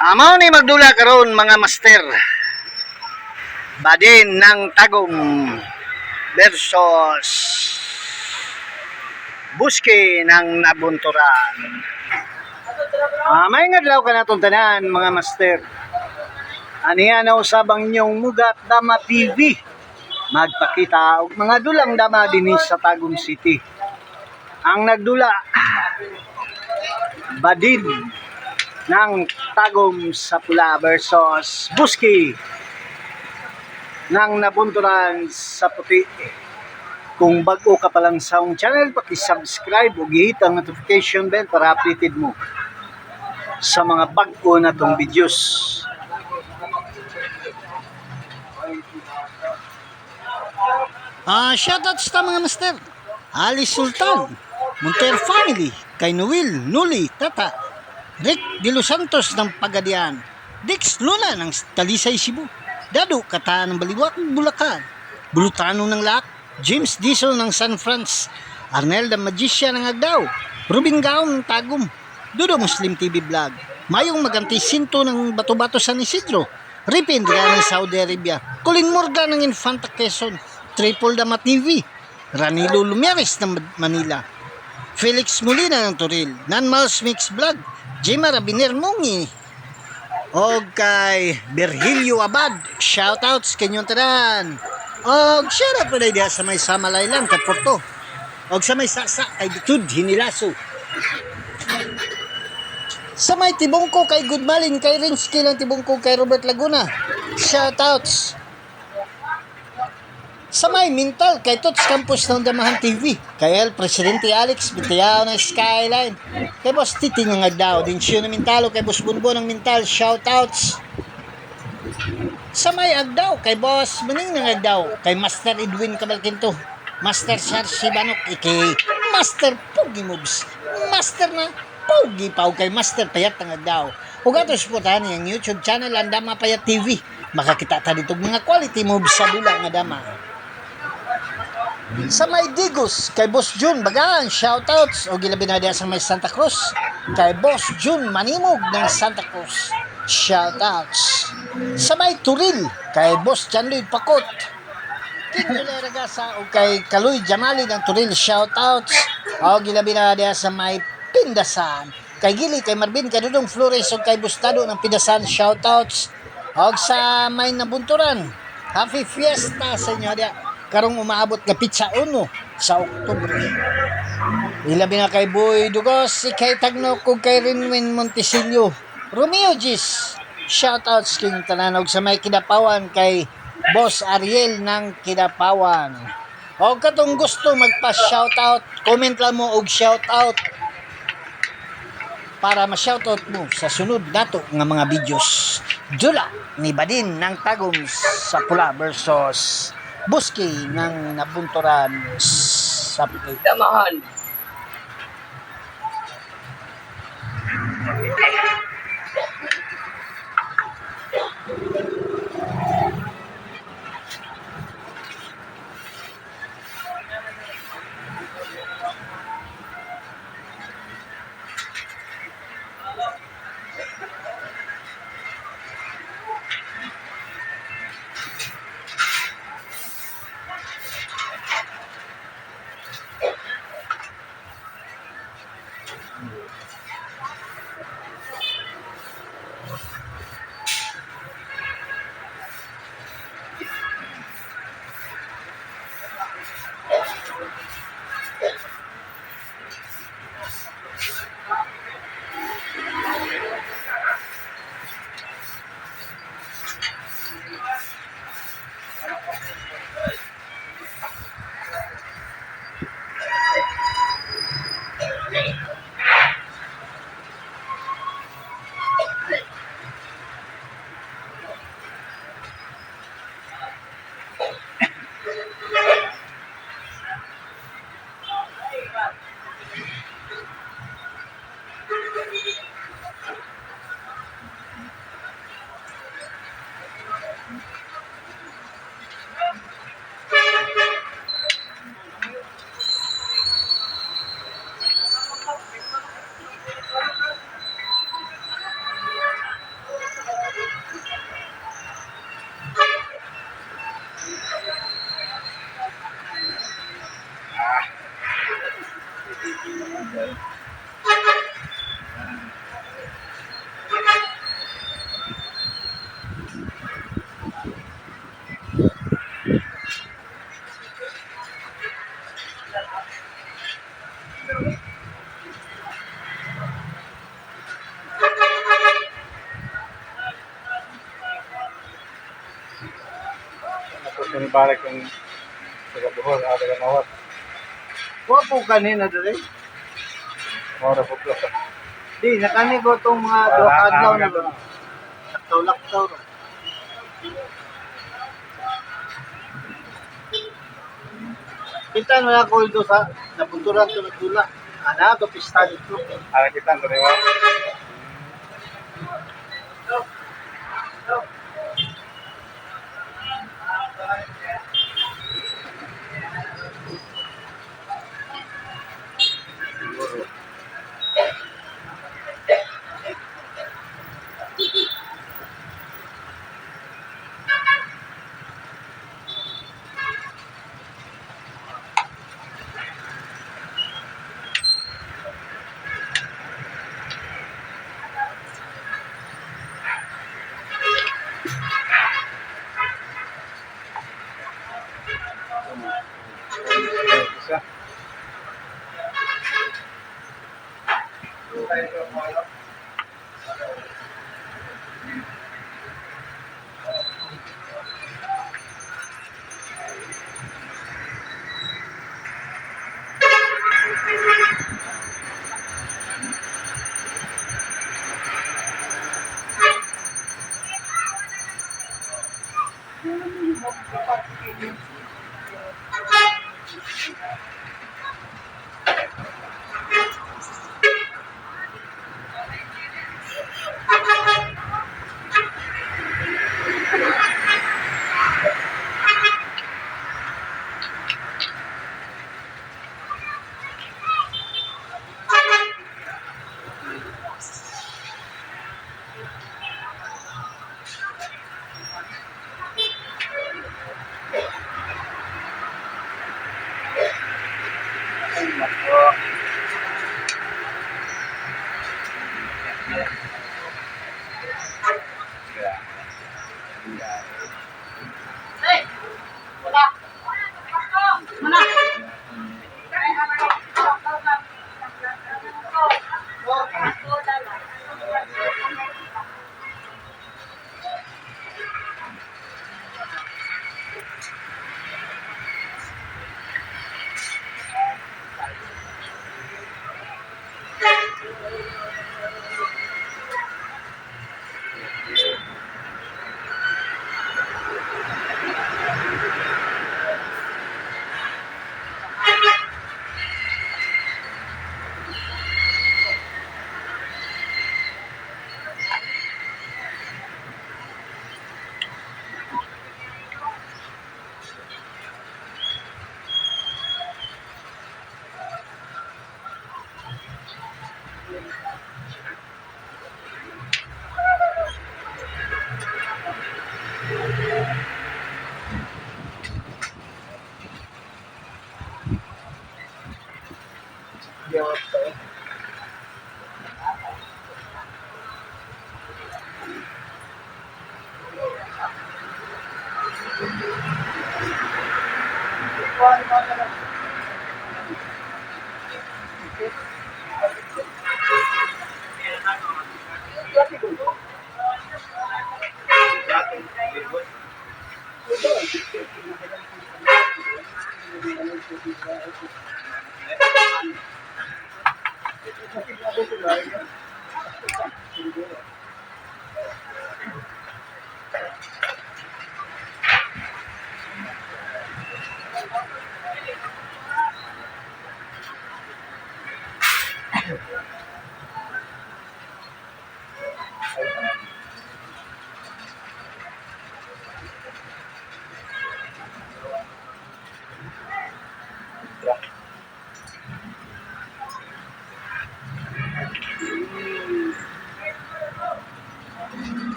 Amaw ni magdula karon mga master. Badin ng Tagum versus Buski ng Nabunturan. May ngadlaw ka natong tanan mga master. Aniya na usabang inyong Mugat Dama TV. Magpakita og mga dulang dama dinhi sa Tagum City. Ang nagdula Badin ng Tagum sa pula versus Buski ng Nabunturan sa puti. Kung bago ka pa lang sa akong channel, paki-subscribe o gihit ang notification bell para updated mo sa mga bago na tong videos. Shoutouts ta mga master. Ali Sultan, Monter Family, kay Noel, Nuli, Tata, Rick De Los Santos ng Pagadian, Dix Luna ng Talisay, Cebu, Dado Kataan ng Baliwak, Bulacan, Bulutano ng Laak, James Diesel ng San Franz, Arnel the Magician ng Agdao, Rubin Gaon ng Tagum, Dudo Muslim TV Vlog, Mayong Maganti Sinto ng Bato-Bato San Isidro, Ripin ng Saudi Arabia, Colin Morgan ng Infanta Quezon, Triple Dama TV, Ranilo Lumiares ng Manila, Felix Molina ng Toril, Nanmals Mix Vlog, Jema Rabiner Mungi, o kay Virgilio Abad, shoutouts kanyong tanan. O shoutout pa na diya sa may Samalay lang, kay Porto. O sa may Saksa, kay Bitud, Hinilaso. Sa may Tibongko, kay Goodmalin, kay Rinsky ng Tibongko, kay Robert Laguna, shoutouts. Sa may Mintal, kay Tots Campus ng Damahan TV, kay El Presidente Alex Bitiao ng Skyline, kay Boss Titi ng Agdao, Dinsyo ng Mintalo, kay Boss Bunbo ng Mintal, shoutouts. Sa may Agdao, kay Boss Maning ng Agdao, kay Master Edwin Cabalquinto, Master Sarsi Banok, kay Master Pogi Moves, Master na Pogi Pau, kay Master Payat ng Agdao. Ug ato suportahan ang YouTube channel ang Dama Payat TV. Makakita ta dito mga quality moves sa dula nga dama. Sa may Digos, kay Boss Jun Bagaan, shoutouts. O gilabi na diya sa may Santa Cruz, kay Boss Jun Manimog ng Santa Cruz, shoutouts. Sa may Turil, kay Boss Janloy Pakot, King Julera Gasa, o kay Kaloy Jamali ng Turil, shoutouts. O gilabi na diya sa may Pindasan, kay Gili, kay Marvin, kay Dudong Flores, o kay Bustado ng Pindasan, shoutouts. O sa may Nabunturan, happy fiesta sa inyo diya. Karong umaabot nga pizza 1 sa Oktubre. Ilabi na kay Boy Dugos, si kay Tagno, kung kay Rinwin Montesilio, Romeo Gis, shoutouts king tananog sa may Kidapawan, kay Boss Ariel ng Kidapawan. O katong gusto magpa-shoutout, comment lang mo og shoutout para ma-shoutout mo sa sunod nato nga mga videos. Dula ni Badin ng Tagum sa pula versus Buski ng Nabunturan sa Damahan. Kung balik kung taga Bohol, taga Mawat. Wapo kanina dali. Mawara po ko. Di, nakanigo itong mga duha kadlaw na laktaw-laktaw. Kita na ako ito sa napunturan ito na tula. Ana, ito pista dito. Anak kita, ito na isa.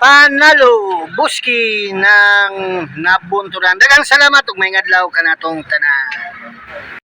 Panalo Buski ng nabunturan. Daghang salamat ug may adlaw kanatong tanan.